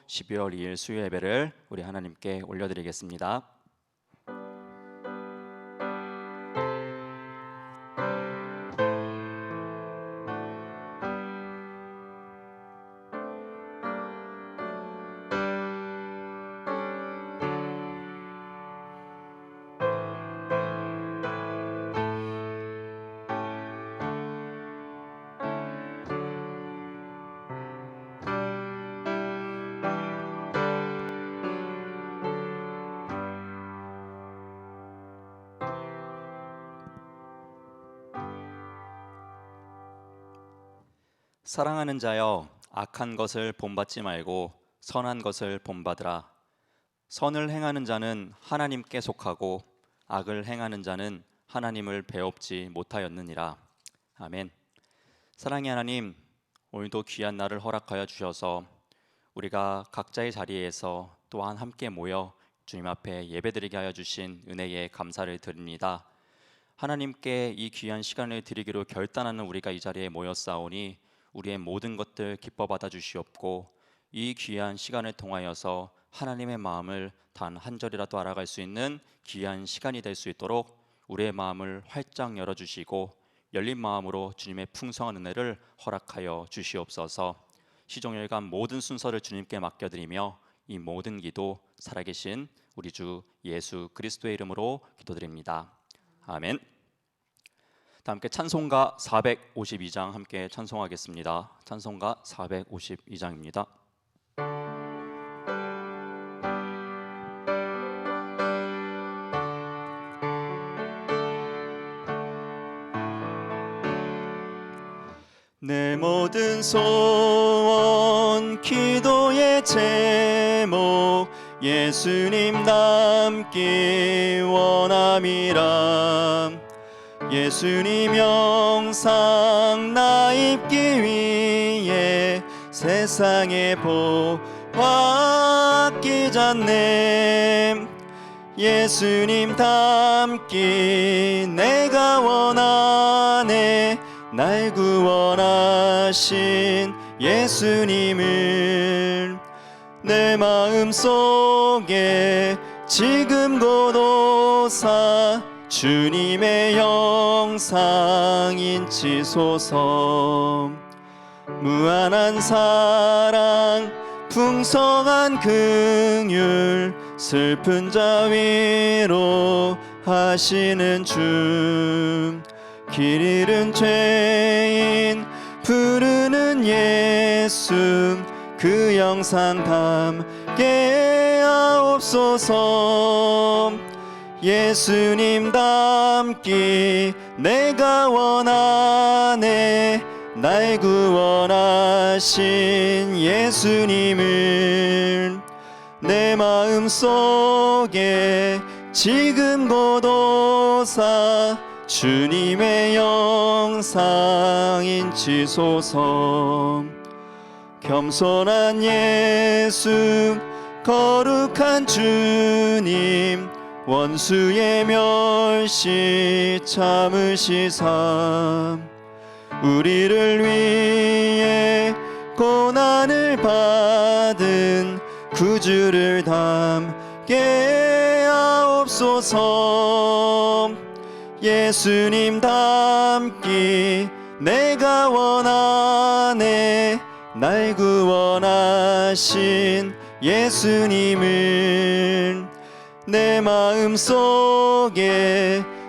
12월 2일 수요 예배를 우리 하나님께 올려드리겠습니다. 사랑하는 자여, 악한 것을 본받지 말고 선한 것을 본받으라. 선을 행하는 자는 하나님께 속하고 악을 행하는 자는 하나님을 배웁지 못하였느니라. 아멘. 사랑의 하나님, 오늘도 귀한 날을 허락하여 주셔서 우리가 각자의 자리에서 또한 함께 모여 주님 앞에 예배드리게 하여 주신 은혜에 감사를 드립니다. 하나님께 이 귀한 시간을 드리기로 결단하는 우리가 이 자리에 모였사오니 우리의 모든 것들 기뻐 받아 주시옵고, 이 귀한 시간을 통하여서 하나님의 마음을 단 한 절이라도 알아갈 수 있는 귀한 시간이 될 수 있도록 우리의 마음을 활짝 열어주시고 열린 마음으로 주님의 풍성한 은혜를 허락하여 주시옵소서. 시종일관 모든 순서를 주님께 맡겨드리며 이 모든 기도 살아계신 우리 주 예수 그리스도의 이름으로 기도드립니다. 아멘. 다 함께 찬송가 452장 함께 찬송하겠습니다. 찬송가 452장입니다. 내 모든 소원 기도의 제목 예수님 닮기 원함이라. 예수님 영상 나 입기 위해 세상에 보았기잖네. 예수님 닮기 내가 원하네. 날 구원하신 예수님을 내 마음속에 지금 고도사 주님의 영상 인치소서. 무한한 사랑 풍성한 긍휼 슬픈 자 위로 하시는 주. 길 잃은 죄인 부르는 예수 그 영상 담게 하옵소서. 예수님 닮기 내가 원하네. 날 구원하신 예수님을 내 마음속에 지금 고도사 주님의 영상 인치소서. 겸손한 예수 거룩한 주님 원수의 멸시 참으시사 우리를 위해 고난을 받은 구주를 담게 하옵소서. 예수님 닮기 내가 원하네. 날 구원하신 예수님을 내 마음속에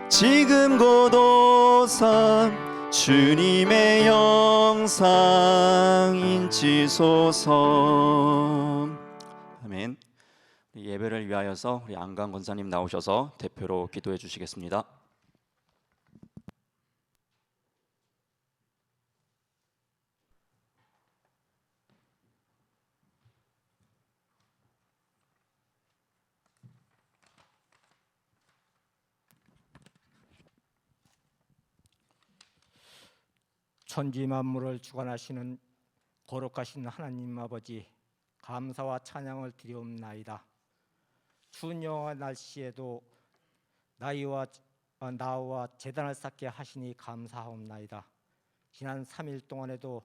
지금 고도사 주님의 영상 인치소서. 아멘. 예배를 위하여서 우리 안강 권사님 나오셔서 대표로 기도해 주시겠습니다. 천지 만물을 주관하시는 거룩하신 하나님 아버지, 감사와 찬양을 드리옵나이다. 추운 영하 날씨에도 나와 재단을 쌓게 하시니 감사하옵나이다. 지난 3일 동안에도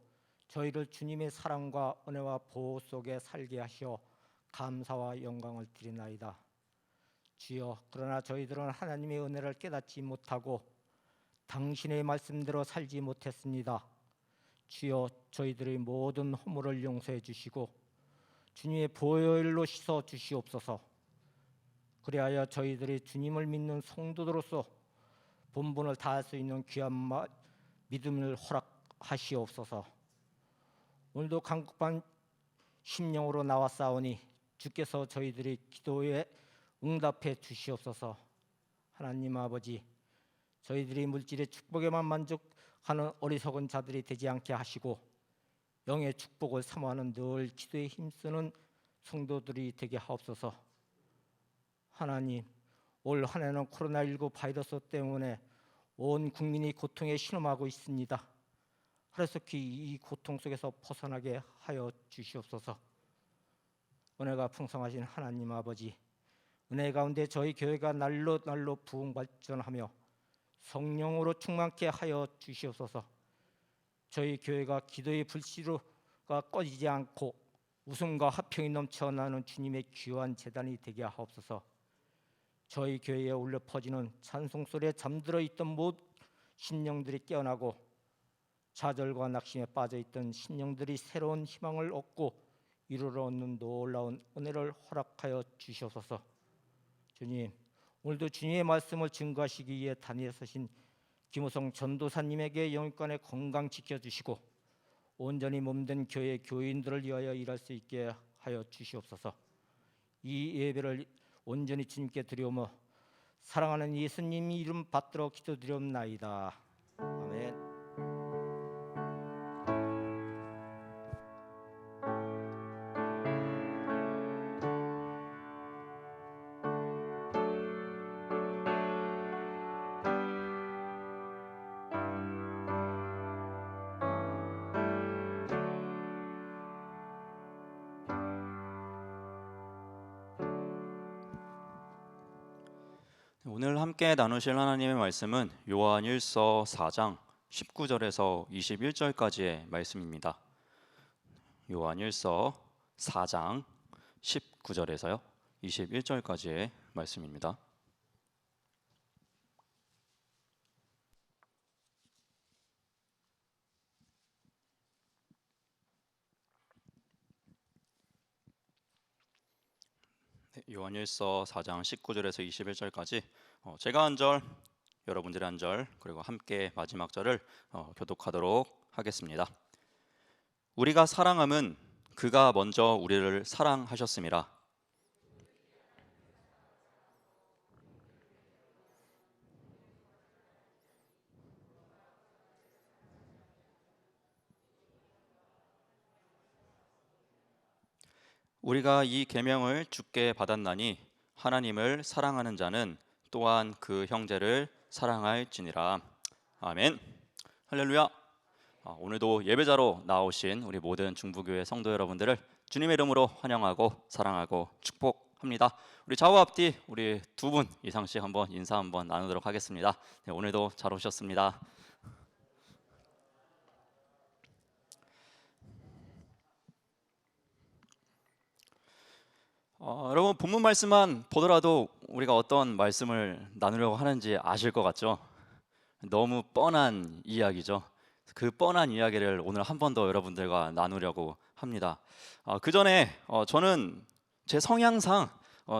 저희를 주님의 사랑과 은혜와 보호 속에 살게 하시어 감사와 영광을 드리나이다. 주여, 그러나 저희들은 하나님의 은혜를 깨닫지 못하고 당신의 말씀대로 살지 못했습니다. 주여, 저희들의 모든 허물을 용서해 주시고 주님의 보혈로 씻어 주시옵소서. 그리하여 저희들이 주님을 믿는 성도들로서 본분을 다할 수 있는 귀한 믿음을 허락하시옵소서. 오늘도 간곡한 심령으로 나왔사오니 주께서 저희들이 기도에 응답해 주시옵소서. 하나님 아버지, 저희들이 물질의 축복에만 만족하는 어리석은 자들이 되지 않게 하시고 영의 축복을 사모하는 늘 기도에 힘쓰는 성도들이 되게 하옵소서. 하나님, 올 한 해는 코로나19 바이러스 때문에 온 국민이 고통에 신음하고 있습니다. 하루속히 이 고통 속에서 벗어나게 하여 주시옵소서. 은혜가 풍성하신 하나님 아버지, 은혜 가운데 저희 교회가 날로 날로 부흥 발전하며 성령으로 충만케 하여 주시옵소서. 저희 교회가 기도의 불씨로가 꺼지지 않고 웃음과 화평이 넘쳐나는 주님의 귀한 제단이 되게 하옵소서. 저희 교회에 울려 퍼지는 찬송 소리에 잠들어 있던 모든 심령들이 깨어나고 좌절과 낙심에 빠져 있던 심령들이 새로운 희망을 얻고 이루러 얻는 놀라운 은혜를 허락하여 주시옵소서. 주님, 오늘도 주님의 말씀을 증거하시기 위해 단위에 서신 김우성 전도사님에게 영육간의 건강 지켜주시고 온전히 몸된 교회 교인들을 위하여 일할 수 있게 하여 주시옵소서. 이 예배를 온전히 주님께 드리오며 사랑하는 예수님 이름 받들어 기도드리옵나이다. 아멘. 오늘 함께 나누실 하나님의 말씀은 요한일서 4장 19절에서 21절까지의 말씀입니다. 요한일서 4장 19절에서요 21절까지의 말씀입니다. 요한일서 4장 19절에서 21절까지 제가 한 절, 여러분들이 한 절, 그리고 함께 마지막 절을 교독하도록 하겠습니다. 우리가 사랑함은 그가 먼저 우리를 사랑하셨음이라. 우리가 이 계명을 주께 받았나니 하나님을 사랑하는 자는 또한 그 형제를 사랑할지니라. 아멘. 할렐루야. 오늘도 예배자로 나오신 우리 모든 중부교회 성도 여러분들을 주님의 이름으로 환영하고 사랑하고 축복합니다. 우리 좌우 앞뒤 우리 두 분 이상씩 한번 인사 한번 나누도록 하겠습니다. 네, 오늘도 잘 오셨습니다. 여러분 본문 말씀만 보더라도 우리가 어떤 말씀을 나누려고 하는지 아실 것 같죠? 너무 뻔한 이야기죠. 그 뻔한 이야기를 오늘 한 번 더 여러분들과 나누려고 합니다. 그 전에 저는 제 성향상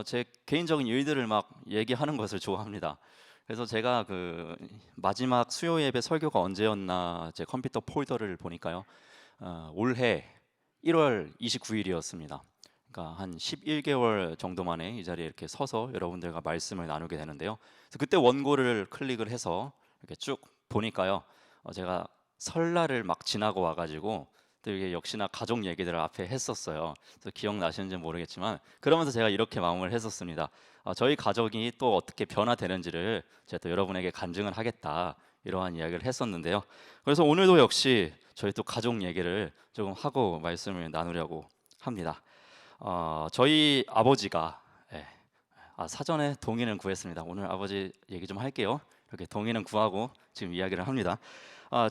제 개인적인 일들을 막 얘기하는 것을 좋아합니다. 그래서 제가 그 마지막 수요 예배 설교가 언제였나 제 컴퓨터 폴더를 보니까요, 올해 1월 29일이었습니다. 그러니까 한 11개월 정도 만에 이 자리에 이렇게 서서 여러분들과 말씀을 나누게 되는데요. 그래서 그때 원고를 클릭을 해서 이렇게 쭉 보니까요, 제가 설날을 막 지나고 와가지고 또 이게 역시나 가족 얘기들을 앞에 했었어요. 그래서 기억나시는지 모르겠지만 그러면서 제가 이렇게 마음을 했었습니다. 저희 가족이 또 어떻게 변화되는지를 제가 또 여러분에게 간증을 하겠다, 이러한 이야기를 했었는데요. 그래서 오늘도 역시 저희 또 가족 얘기를 조금 하고 말씀을 나누려고 합니다. 저희 아버지가 사전에 동의는 구했습니다. 오늘 아버지 얘기 좀 할게요. 이렇게 동의는 구하고 지금 이야기를 합니다.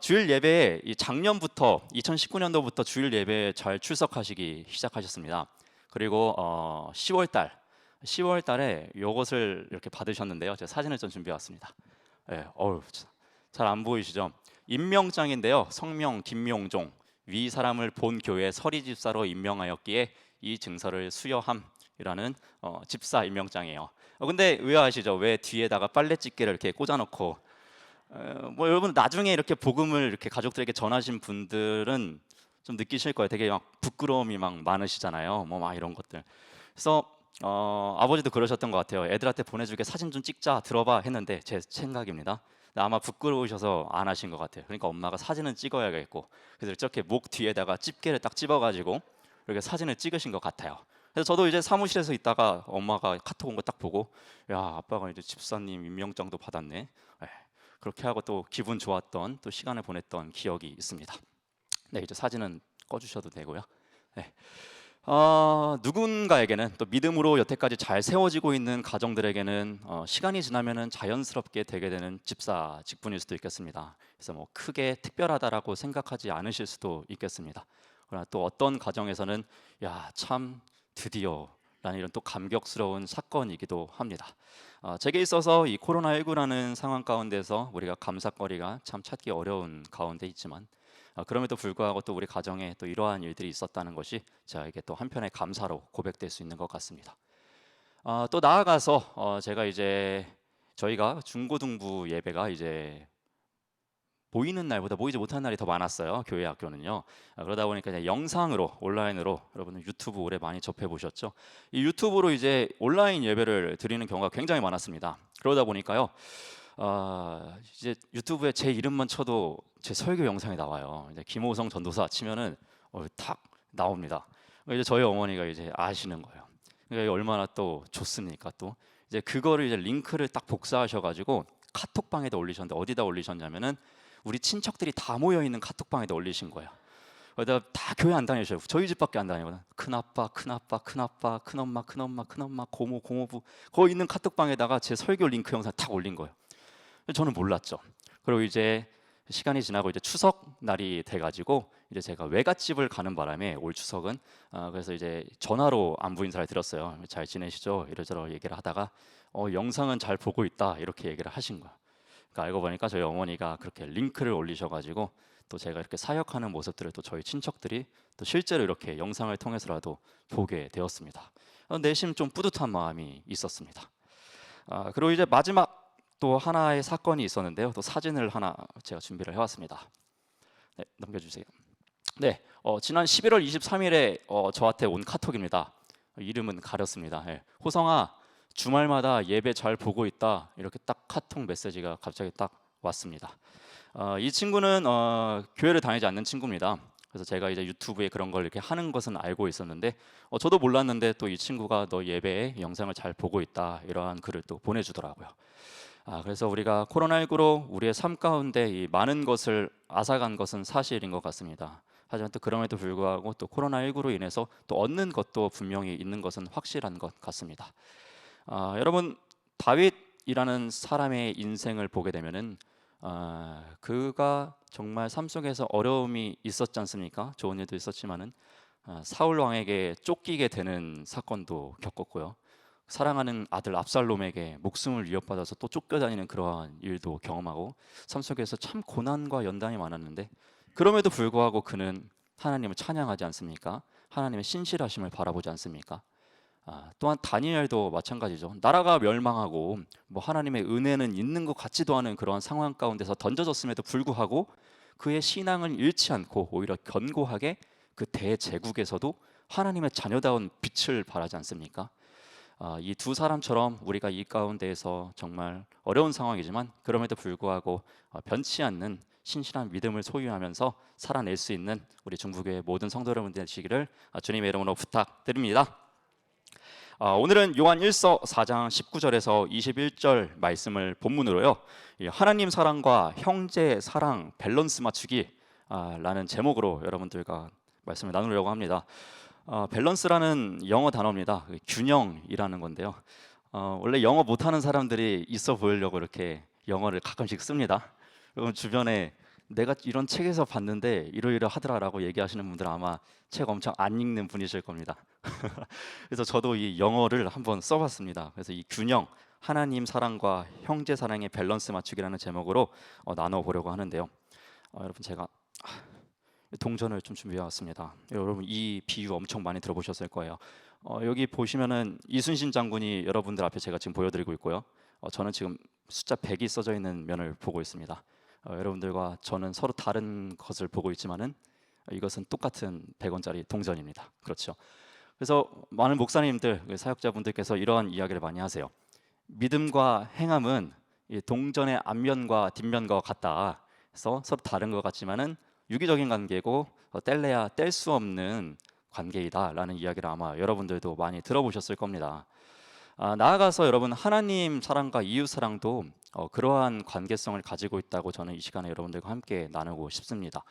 주일 예배에 이 작년부터 2019년도부터 주일 예배에 잘 출석하시기 시작하셨습니다. 그리고 10월 달에 요것을 이렇게 받으셨는데요. 제가 사진을 좀 준비해 왔습니다. 예, 잘 안 보이시죠? 임명장인데요. 성명 김명종 위 사람을 본 교회 서리 집사로 임명하였기에 이 증서를 수여함이라는 집사 임명장이에요. 근데 의아하시죠? 왜 뒤에다가 빨래집게를 이렇게 꽂아놓고 뭐 여러분 나중에 이렇게 복음을 이렇게 가족들에게 전하신 분들은 좀 느끼실 거예요. 되게 막 부끄러움이 막 많으시잖아요. 뭐 막 이런 것들. 그래서 아버지도 그러셨던 것 같아요. 애들한테 보내줄게 사진 좀 찍자 들어봐 했는데 제 생각입니다. 근데 아마 부끄러우셔서 안 하신 것 같아요. 그러니까 엄마가 사진은 찍어야겠고 그래서 이렇게 목 뒤에다가 집게를 딱 집어가지고 이렇게 사진을 찍으신 것 같아요. 그래서 저도 이제 사무실에서 있다가 엄마가 카톡 온 거 딱 보고 야 아빠가 이제 집사님 임명장도 받았네. 그렇게 하고 또 기분 좋았던 또 시간을 보냈던 기억이 있습니다. 네, 이제 사진은 꺼주셔도 되고요. 네. 누군가에게는 또 믿음으로 여태까지 잘 세워지고 있는 가정들에게는 시간이 지나면은 자연스럽게 되게 되는 집사 직분일 수도 있겠습니다. 그래서 뭐 크게 특별하다라고 생각하지 않으실 수도 있겠습니다. 그러나 또 어떤 가정에서는 야, 참 드디어라는 이런 또 감격스러운 사건이기도 합니다. 제게 있어서 이 코로나19라는 상황 가운데서 우리가 감사거리가 참 찾기 어려운 가운데 있지만 그럼에도 불구하고 또 우리 가정에 또 이러한 일들이 있었다는 것이 저에게 또 한편의 감사로 고백될 수 있는 것 같습니다. 또 나아가서 제가 이제 저희가 중고등부 예배가 이제 보이는 날보다 보이지 못하는 날이 더 많았어요. 교회 학교는요. 그러다 보니까 이제 영상으로 온라인으로 여러분은 유튜브 오래 많이 접해 보셨죠? 이 유튜브로 이제 온라인 예배를 드리는 경우가 굉장히 많았습니다. 그러다 보니까요. 이제 유튜브에 제 이름만 쳐도 제 설교 영상이 나와요. 이제 김호성 전도사 치면은 탁 나옵니다. 이제 저희 어머니가 이제 아시는 거예요. 그러니까 얼마나 또 좋습니까? 또 이제 그거를 이제 링크를 딱 복사하셔가지고 카톡방에다 올리셨는데 어디다 올리셨냐면은 우리 친척들이 다 모여 있는 카톡방에다 올리신 거예요. 거기다 다 교회 안 다니셔요. 저희 집밖에 안 다니거든. 큰아빠, 큰아빠, 큰아빠, 큰엄마, 큰엄마, 큰엄마, 고모, 고모부 거기 있는 카톡방에다가 제 설교 링크 영상 탁 올린 거예요. 저는 몰랐죠. 그리고 이제 시간이 지나고 이제 추석 날이 돼가지고 이제 제가 외갓집을 가는 바람에 올 추석은 그래서 이제 전화로 안부 인사를 드렸어요. 잘 지내시죠? 이러저러 얘기를 하다가 영상은 잘 보고 있다 이렇게 얘기를 하신 거야. 그러니까 알고 보니까 저희 어머니가 그렇게 링크를 올리셔가지고 또 제가 이렇게 사역하는 모습들을 또 저희 친척들이 또 실제로 이렇게 영상을 통해서라도 보게 되었습니다. 내심 좀 뿌듯한 마음이 있었습니다. 그리고 이제 마지막 또 하나의 사건이 있었는데요. 또 사진을 하나 제가 준비를 해왔습니다. 네, 넘겨주세요. 네, 지난 11월 23일에 저한테 온 카톡입니다. 이름은 가렸습니다. 네, 호성아, 주말마다 예배 잘 보고 있다. 이렇게 딱 카톡 메시지가 갑자기 딱 왔습니다. 이 친구는 교회를 다니지 않는 친구입니다. 그래서 제가 이제 유튜브에 그런 걸 이렇게 하는 것은 알고 있었는데 저도 몰랐는데 또 이 친구가 너 예배에 영상을 잘 보고 있다 이러한 글을 또 보내주더라고요. 그래서 우리가 코로나19로 우리의 삶 가운데 이 많은 것을 앗아간 것은 사실인 것 같습니다. 하지만 또 그럼에도 불구하고 또 코로나19로 인해서 또 얻는 것도 분명히 있는 것은 확실한 것 같습니다. 여러분 다윗이라는 사람의 인생을 보게 되면은 그가 정말 삶 속에서 어려움이 있었지 않습니까? 좋은 일도 있었지만은 사울 왕에게 쫓기게 되는 사건도 겪었고요. 사랑하는 아들 압살롬에게 목숨을 위협받아서 또 쫓겨다니는 그러한 일도 경험하고 삶 속에서 참 고난과 연단이 많았는데 그럼에도 불구하고 그는 하나님을 찬양하지 않습니까? 하나님의 신실하심을 바라보지 않습니까? 또한 다니엘도 마찬가지죠. 나라가 멸망하고 뭐 하나님의 은혜는 있는 것 같지도 않은 그러한 상황 가운데서 던져졌음에도 불구하고 그의 신앙을 잃지 않고 오히려 견고하게 그 대제국에서도 하나님의 자녀다운 빛을 발하지 않습니까? 이 두 사람처럼 우리가 이 가운데에서 정말 어려운 상황이지만 그럼에도 불구하고 변치 않는 신실한 믿음을 소유하면서 살아낼 수 있는 우리 중부교회 모든 성도 여러분 되시기를 주님의 이름으로 부탁드립니다. 오늘은 요한 1서 4장 19절에서 21절 말씀을 본문으로요. 하나님 사랑과 형제 사랑 밸런스 맞추기 라는 제목으로 여러분들과 말씀을 나누려고 합니다. 밸런스라는 영어 단어입니다. 균형이라는 건데요. 원래 영어 못하는 사람들이 있어 보이려고 이렇게 영어를 가끔씩 씁니다. 여러분 주변에 내가 이런 책에서 봤는데 이러이러하더라라고 얘기하시는 분들은 아마 책 엄청 안 읽는 분이실 겁니다. 그래서 저도 이 영어를 한번 써봤습니다. 그래서 이 균형, 하나님 사랑과 형제 사랑의 밸런스 맞추기라는 제목으로 나눠보려고 하는데요. 여러분 제가 동전을 좀 준비해 왔습니다. 여러분 이 비유 엄청 많이 들어보셨을 거예요. 여기 보시면은 이순신 장군이 여러분들 앞에 제가 지금 보여드리고 있고요. 저는 지금 숫자 100이 써져 있는 면을 보고 있습니다. 여러분들과 저는 서로 다른 것을 보고 있지만은 이것은 똑같은 100원짜리 동전입니다. 그렇죠. 그래서 많은 목사님들, 사역자분들께서 이러한 이야기를 많이 하세요. 믿음과 행함은 이 동전의 앞면과 뒷면과 같다. 그래서 서로 다른 것 같지만은 유기적인 관계고 뗄래야 뗄 수 없는 관계이다라는 이야기를 아마 여러분들도 많이 들어보셨을 겁니다. 나아가서 여러분 하나님 사랑과 이웃 사랑도 그러한 관계성을 가지고 있다고 저는 이 시간에 여러분들과 함께 나누고 싶습니다.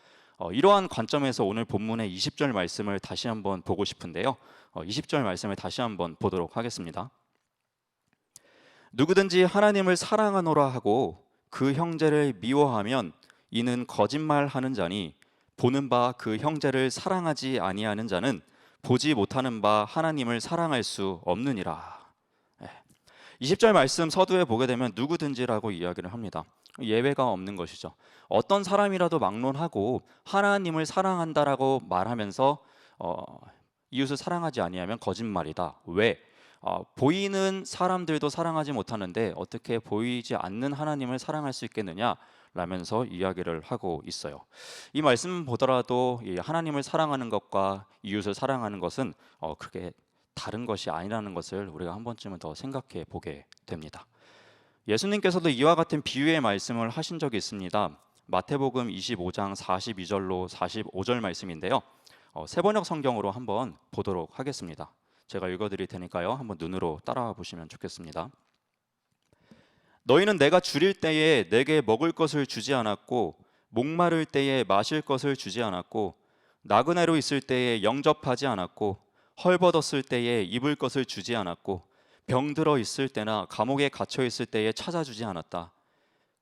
이러한 관점에서 오늘 본문의 20절 말씀을 다시 한번 보고 싶은데요. 20절 말씀을 다시 한번 보도록 하겠습니다. 누구든지 하나님을 사랑하노라 하고 그 형제를 미워하면 이는 거짓말하는 자니 보는 바 그 형제를 사랑하지 아니하는 자는 보지 못하는 바 하나님을 사랑할 수 없느니라. 20절 말씀 서두에 보게 되면 누구든지라고 이야기를 합니다. 예외가 없는 것이죠. 어떤 사람이라도 막론하고 하나님을 사랑한다라고 말하면서 이웃을 사랑하지 아니하면 거짓말이다. 왜? 보이는 사람들도 사랑하지 못하는데 어떻게 보이지 않는 하나님을 사랑할 수 있겠느냐? 라면서 이야기를 하고 있어요. 이 말씀 보더라도 하나님을 사랑하는 것과 이웃을 사랑하는 것은 그렇게 다른 것이 아니라는 것을 우리가 한 번쯤은 더 생각해 보게 됩니다. 예수님께서도 이와 같은 비유의 말씀을 하신 적이 있습니다. 마태복음 25장 42절로 45절 말씀인데요. 세번역 성경으로 한번 보도록 하겠습니다. 제가 읽어드릴 테니까요. 한번 눈으로 따라와 보시면 좋겠습니다. 너희는 내가 줄일 때에 내게 먹을 것을 주지 않았고 목마를 때에 마실 것을 주지 않았고 나그네로 있을 때에 영접하지 않았고 헐벗었을 때에 입을 것을 주지 않았고 병들어 있을 때나 감옥에 갇혀 있을 때에 찾아주지 않았다.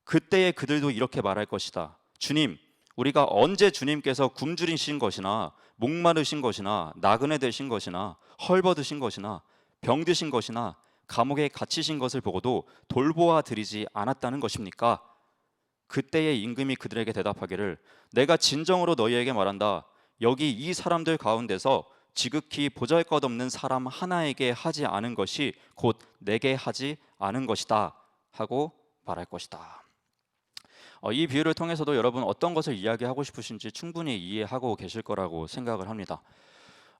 그때에 그들도 이렇게 말할 것이다. 주님, 우리가 언제 주님께서 굶주리신 것이나 목마르신 것이나 나그네 되신 것이나 헐벗으신 것이나 병드신 것이나 감옥에 갇히신 것을 보고도 돌보아 드리지 않았다는 것입니까? 그때에 임금이 그들에게 대답하기를 내가 진정으로 너희에게 말한다. 여기 이 사람들 가운데서 지극히 보잘것없는 사람 하나에게 하지 않은 것이 곧 내게 하지 않은 것이다 하고 말할 것이다. 이 비유를 통해서도 여러분 어떤 것을 이야기하고 싶으신지 충분히 이해하고 계실 거라고 생각을 합니다.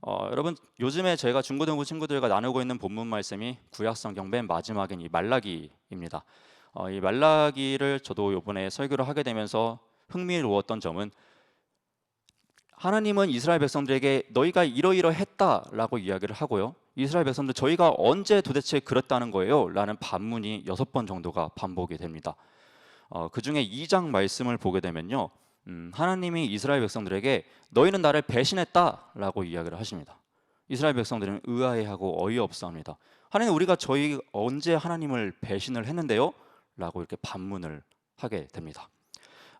여러분 요즘에 제가 중고등부 친구들과 나누고 있는 본문 말씀이 구약성경 맨 마지막인 이 말라기입니다. 이 말라기를 저도 이번에 설교를 하게 되면서 흥미로웠던 점은 하나님은 이스라엘 백성들에게 너희가 이러이러했다라고 이야기를 하고요. 이스라엘 백성들 저희가 언제 도대체 그랬다는 거예요? 라는 반문이 6번 정도가 반복이 됩니다. 그 중에 2장 말씀을 보게 되면요. 하나님이 이스라엘 백성들에게 너희는 나를 배신했다라고 이야기를 하십니다. 이스라엘 백성들은 의아해하고 어이없어합니다. 하나님 우리가 저희 언제 하나님을 배신을 했는데요? 라고 이렇게 반문을 하게 됩니다.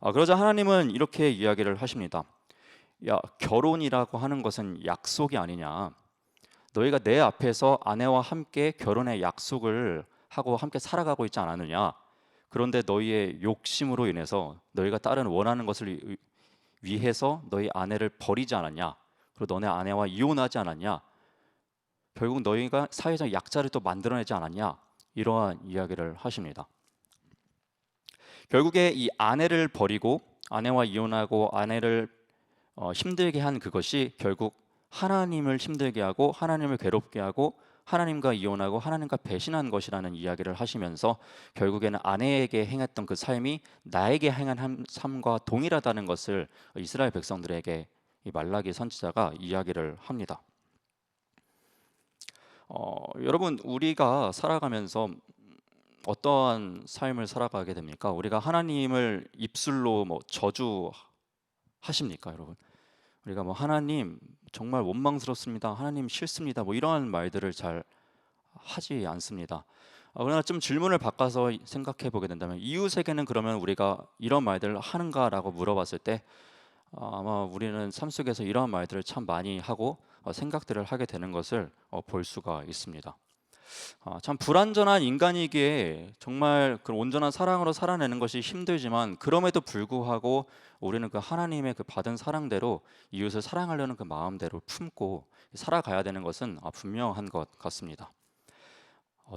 그러자 하나님은 이렇게 이야기를 하십니다. 야, 결혼이라고 하는 것은 약속이 아니냐. 너희가 내 앞에서 아내와 함께 결혼의 약속을 하고 함께 살아가고 있지 않았느냐. 그런데 너희의 욕심으로 인해서 너희가 다른 원하는 것을 위해서 너희 아내를 버리지 않았냐. 그리고 너네 아내와 이혼하지 않았냐. 결국 너희가 사회적 약자를 또 만들어내지 않았냐. 이러한 이야기를 하십니다. 결국에 이 아내를 버리고 아내와 이혼하고 아내를 힘들게 한 그것이 결국 하나님을 힘들게 하고 하나님을 괴롭게 하고 하나님과 이혼하고 하나님과 배신한 것이라는 이야기를 하시면서 결국에는 아내에게 행했던 그 삶이 나에게 행한 삶과 동일하다는 것을 이스라엘 백성들에게 이 말라기 선지자가 이야기를 합니다. 여러분 우리가 살아가면서 어떠한 삶을 살아가게 됩니까? 우리가 하나님을 입술로 저주하십니까, 여러분? 우리가 하나님 정말 원망스럽습니다. 하나님 싫습니다. 이러한 말들을 잘 하지 않습니다. 그러나 좀 질문을 바꿔서 생각해 보게 된다면 이웃에게는 그러면 우리가 이런 말들을 하는가라고 물어봤을 때 아마 우리는 삶 속에서 이러한 말들을 참 많이 하고 생각들을 하게 되는 것을 볼 수가 있습니다. 참 불완전한 인간이기에 정말 그 온전한 사랑으로 살아내는 것이 힘들지만 그럼에도 불구하고 우리는 그 하나님의 그 받은 사랑대로 이웃을 사랑하려는 그 마음대로 품고 살아가야 되는 것은 분명한 것 같습니다.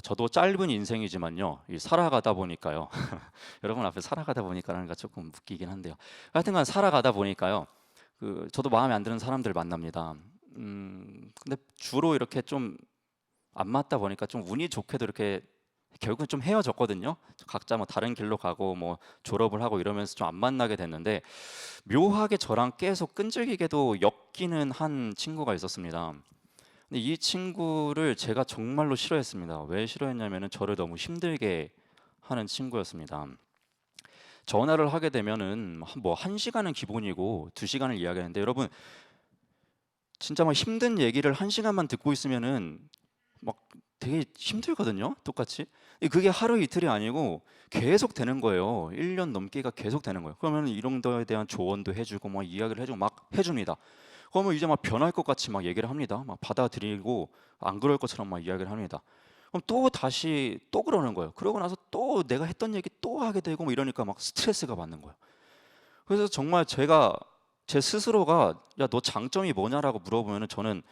저도 짧은 인생이지만요, 살아가다 보니까요. 여러분 앞에 살아가다 보니까라는 게 조금 웃기긴 한데요. 하여튼간 살아가다 보니까요, 저도 마음에 안 드는 사람들 만납니다. 근데 주로 이렇게 좀 안 맞다 보니까 좀 운이 좋게도 이렇게 결국은 좀 헤어졌거든요. 각자 뭐 다른 길로 가고 뭐 졸업을 하고 이러면서 좀 안 만나게 됐는데 묘하게 저랑 계속 끈질기게도 엮이는 한 친구가 있었습니다. 근데 이 친구를 제가 정말로 싫어했습니다. 왜 싫어했냐면은 저를 너무 힘들게 하는 친구였습니다. 전화를 하게 되면은 뭐 1시간은 기본이고 2시간을 이야기하는데 여러분 진짜 막 힘든 얘기를 1시간만 듣고 있으면은 막 되게 힘들거든요. 똑같이. 그게 하루 이틀이 아니고 계속 되는 거예요. 1년 넘게가 계속 되는 거예요. 그러면 이런 거에 대한 조언도 해주고 막 이야기를 해주고 막 해줍니다. 그러면 이제 막 변할 것 같이 막 얘기를 합니다. 막 받아들이고 안 그럴 것처럼 막 이야기를 합니다. 그럼 또 다시 또 그러는 거예요. 그러고 나서 또 내가 했던 얘기 또 하게 되고 뭐 이러니까 막 스트레스가 받는 거예요. 그래서 정말 제가 제 스스로가 야 너 장점이 뭐냐라고 물어보면은 저는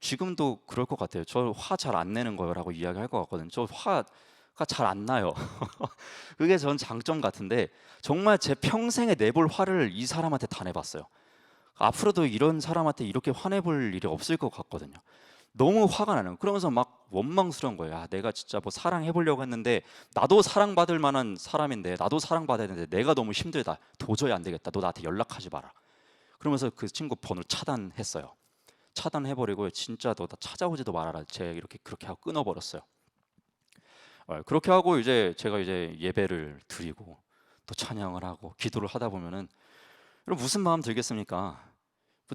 지금도 그럴 것 같아요. 저 화 잘 안 내는 거요라고 이야기할 것 같거든요. 저 화가 잘 안 나요. 그게 전 장점 같은데 정말 제 평생에 내볼 화를 이 사람한테 다 내봤어요. 앞으로도 이런 사람한테 이렇게 화내볼 일이 없을 것 같거든요. 너무 화가 나는 거예요. 그러면서 막 원망스러운 거예요. 야, 내가 진짜 뭐 사랑해 보려고 했는데 나도 사랑받을 만한 사람인데 나도 사랑받아야 되는데 내가 너무 힘들다. 도저히 안 되겠다. 너 나한테 연락하지 마라. 그러면서 그 친구 번호를 차단했어요. 차단해버리고 진짜 너 나 찾아오지도 말아라. 제가 이렇게 그렇게 하고 끊어버렸어요. 그렇게 하고 이제 제가 이제 예배를 드리고 또 찬양을 하고 기도를 하다 보면은 여러분 무슨 마음 들겠습니까?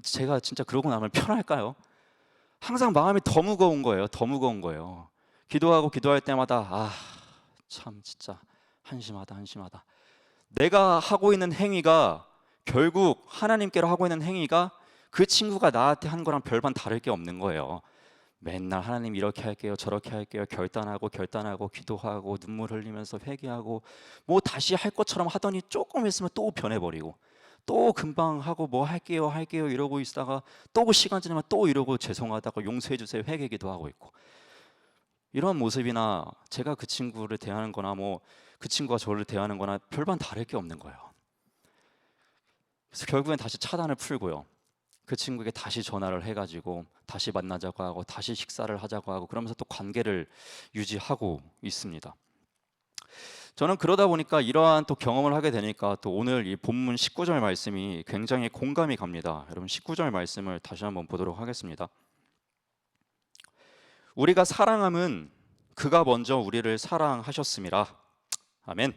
제가 진짜 그러고 나면 편할까요? 항상 마음이 더 무거운 거예요. 더 무거운 거예요. 기도하고 기도할 때마다 참 진짜 한심하다 한심하다. 내가 하고 있는 행위가 결국 하나님께로 하고 있는 행위가 그 친구가 나한테 한 거랑 별반 다를 게 없는 거예요. 맨날 하나님 이렇게 할게요 저렇게 할게요 결단하고 결단하고 기도하고 눈물 흘리면서 회개하고 뭐 다시 할 것처럼 하더니 조금 있으면 또 변해버리고 또 금방 하고 뭐 할게요 할게요 이러고 있다가 또 시간 지나면 또 이러고 죄송하다고 용서해 주세요 회개 기도하고 있고 이런 모습이나 제가 그 친구를 대하는 거나 뭐 그 친구가 저를 대하는 거나 별반 다를 게 없는 거예요. 그래서 결국엔 다시 차단을 풀고요. 그 친구에게 다시 전화를 해가지고 다시 만나자고 하고 다시 식사를 하자고 하고 그러면서 또 관계를 유지하고 있습니다. 저는 그러다 보니까 이러한 또 경험을 하게 되니까 또 오늘 이 본문 19절 말씀이 굉장히 공감이 갑니다. 여러분 19절 말씀을 다시 한번 보도록 하겠습니다. 우리가 사랑함은 그가 먼저 우리를 사랑하셨음이라. 아멘.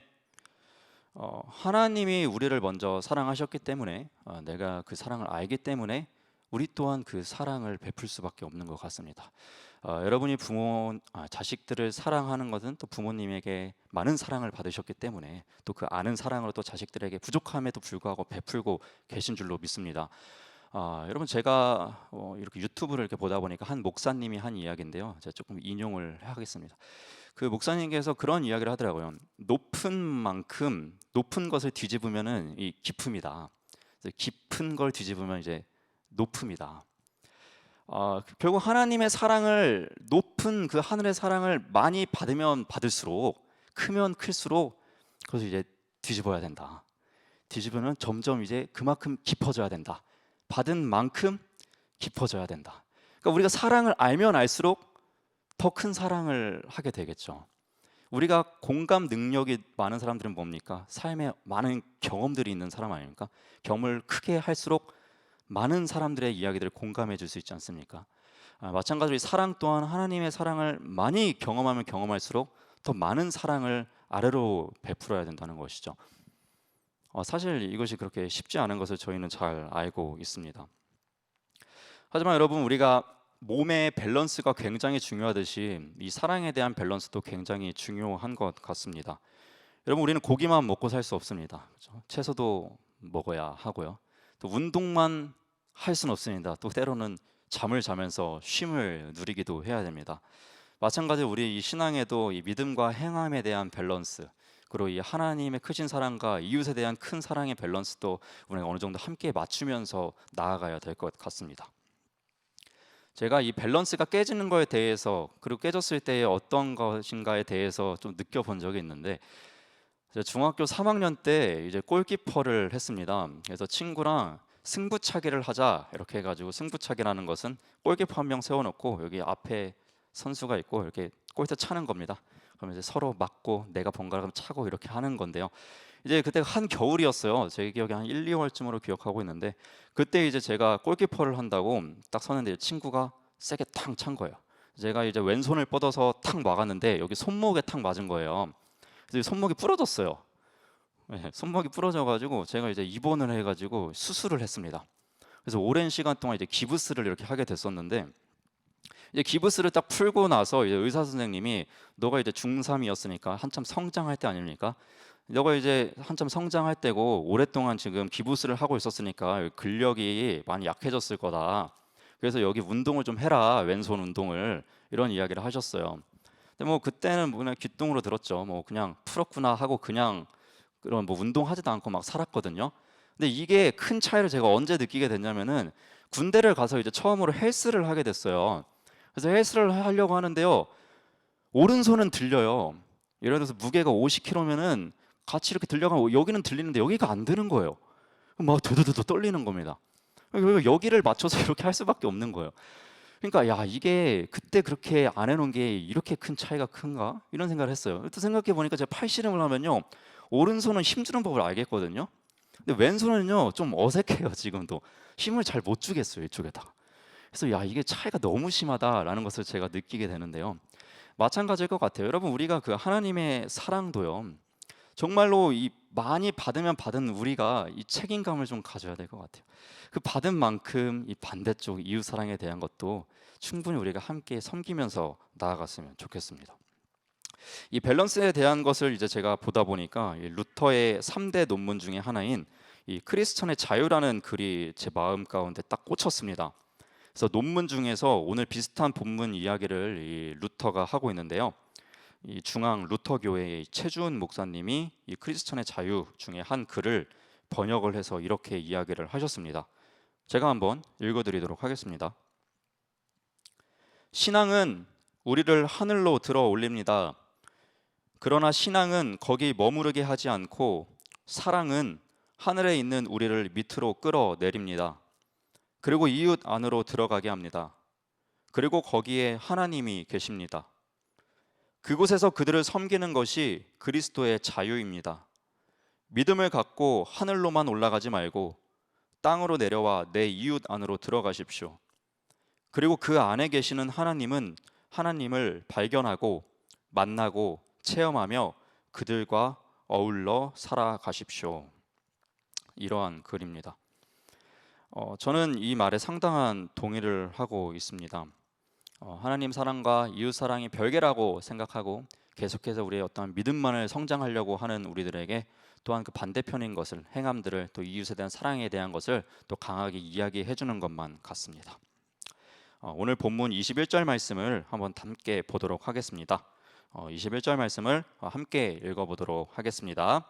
하나님이 우리를 먼저 사랑하셨기 때문에 내가 그 사랑을 알기 때문에 우리 또한 그 사랑을 베풀 수밖에 없는 것 같습니다. 여러분이 자식들을 사랑하는 것은 또 부모님에게 많은 사랑을 받으셨기 때문에 또 그 아는 사랑으로 또 자식들에게 부족함에도 불구하고 베풀고 계신 줄로 믿습니다. 여러분 제가 이렇게 유튜브를 이렇게 보다 보니까 한 목사님이 한 이야기인데요. 제가 조금 인용을 하겠습니다. 그 목사님께서 그런 이야기를 하더라고요. 높은 만큼 높은 것을 뒤집으면은 이 깊음이다. 그래서 깊은 걸 뒤집으면 이제 높음이다. 결국 하나님의 사랑을 높은 그 하늘의 사랑을 많이 받으면 받을수록 크면 클수록 그것을 이제 뒤집어야 된다. 뒤집으면 점점 이제 그만큼 깊어져야 된다. 받은 만큼 깊어져야 된다. 그러니까 우리가 사랑을 알면 알수록 더 큰 사랑을 하게 되겠죠. 우리가 공감 능력이 많은 사람들은 뭡니까? 삶에 많은 경험들이 있는 사람 아닙니까? 경험을 크게 할수록 많은 사람들의 이야기들을 공감해 줄 수 있지 않습니까? 마찬가지로 사랑 또한 하나님의 사랑을 많이 경험하면 경험할수록 더 많은 사랑을 아래로 베풀어야 된다는 것이죠. 사실 이것이 그렇게 쉽지 않은 것을 저희는 잘 알고 있습니다. 하지만 여러분 우리가 몸의 밸런스가 굉장히 중요하듯이 이 사랑에 대한 밸런스도 굉장히 중요한 것 같습니다. 여러분, 우리는 고기만 먹고 살 수 없습니다. 그렇죠? 채소도 먹어야 하고요. 또 운동만 할 수는 없습니다. 또 때로는 잠을 자면서 쉼을 누리기도 해야 됩니다. 마찬가지로 우리 이 신앙에도 이 믿음과 행함에 대한 밸런스, 그리고 이 하나님의 크신 사랑과 이웃에 대한 큰 사랑의 밸런스도 우리가 어느 정도 함께 맞추면서 나아가야 될 것 같습니다. 제가 이 밸런스가 깨지는 거에 대해서, 그리고 깨졌을 때 어떤 것인가에 대해서 좀 느껴본 적이 있는데, 제가 중학교 3학년 때 이제 골키퍼를 했습니다. 그래서 친구랑 승부차기를 하자 이렇게 해가지고, 승부차기라는 것은 골키퍼 한 명 세워놓고 여기 앞에 선수가 있고 이렇게 골대 차는 겁니다. 그러면 이제 서로 맞고 내가 번갈아 차고 이렇게 하는 건데요. 이제 그때 한 겨울이었어요. 제 기억에 한 1, 2월쯤으로 기억하고 있는데, 그때 이제 제가 골키퍼를 한다고 딱 서는데 친구가 세게 탕 찬 거예요. 제가 이제 왼손을 뻗어서 탁 막았는데 여기 손목에 탁 맞은 거예요. 그래서 손목이 부러졌어요. 네, 손목이 부러져가지고 제가 이제 입원을 해가지고 수술을 했습니다. 그래서 오랜 시간 동안 이제 기부스를 이렇게 하게 됐었는데, 이제 기부스를 딱 풀고 나서 이제 의사 선생님이, 너가 이제 중3이었으니까 한참 성장할 때 아닙니까? 너가 이제 한참 성장할 때고 오랫동안 지금 기부스를 하고 있었으니까 근력이 많이 약해졌을 거다. 그래서 여기 운동을 좀 해라, 왼손 운동을, 이런 이야기를 하셨어요. 근데 뭐 그때는 그냥 귓등으로 들었죠. 뭐 그냥 풀었구나 하고 그냥 그런 뭐 운동하지도 않고 막 살았거든요. 근데 이게 큰 차이를 제가 언제 느끼게 됐냐면은, 군대를 가서 이제 처음으로 헬스를 하게 됐어요. 그래서 헬스를 하려고 하는데요, 오른손은 들려요. 예를 들어서 무게가 50kg면은 같이 이렇게 들려가면 여기는 들리는데 여기가 안 드는 거예요. 막 드드드드 떨리는 겁니다. 그리고 여기를 맞춰서 이렇게 할 수밖에 없는 거예요. 그러니까 야, 이게 그때 그렇게 안 해놓은 게 이렇게 큰 차이가 큰가? 이런 생각을 했어요. 또 생각해 보니까 제가 팔씨름을 하면요, 오른손은 힘주는 법을 알겠거든요. 근데 왼손은요 좀 어색해요. 지금도 힘을 잘 못 주겠어요, 이쪽에다가. 그래서 야, 이게 차이가 너무 심하다라는 것을 제가 느끼게 되는데요. 마찬가지일 것 같아요. 여러분, 우리가 그 하나님의 사랑도요, 정말로 이 많이 받으면 받은 우리가 이 책임감을 좀 가져야 될 것 같아요. 그 받은 만큼 이 반대쪽 이웃 사랑에 대한 것도 충분히 우리가 함께 섬기면서 나아갔으면 좋겠습니다. 이 밸런스에 대한 것을 이제 제가 보다 보니까 이 루터의 3대 논문 중에 하나인 이 크리스천의 자유라는 글이 제 마음 가운데 딱 꽂혔습니다. 그래서 논문 중에서 오늘 비슷한 본문 이야기를 이 루터가 하고 있는데요. 이 중앙 루터 교회의 최주은 목사님이 이 크리스천의 자유 중에 한 글을 번역을 해서 이렇게 이야기를 하셨습니다. 제가 한번 읽어드리도록 하겠습니다. 신앙은 우리를 하늘로 들어 올립니다. 그러나 신앙은 거기 머무르게 하지 않고 사랑은 하늘에 있는 우리를 밑으로 끌어내립니다. 그리고 이웃 안으로 들어가게 합니다. 그리고 거기에 하나님이 계십니다. 그곳에서 그들을 섬기는 것이 그리스도의 자유입니다. 믿음을 갖고 하늘로만 올라가지 말고 땅으로 내려와 내 이웃 안으로 들어가십시오. 그리고 그 안에 계시는 하나님은 하나님을 발견하고 만나고 체험하며 그들과 어울러 살아가십시오. 이러한 글입니다. 저는 이 말에 상당한 동의를 하고 있습니다. 하나님 사랑과 이웃 사랑이 별개라고 생각하고 계속해서 우리의 어떤 믿음만을 성장하려고 하는 우리들에게 또한 그 반대편인 것을, 행함들을, 또 이웃에 대한 사랑에 대한 것을 또 강하게 이야기해 주는 것만 같습니다. 오늘 본문 21절 말씀을 한번 함께 보도록 하겠습니다. 21절 말씀을 함께 읽어보도록 하겠습니다.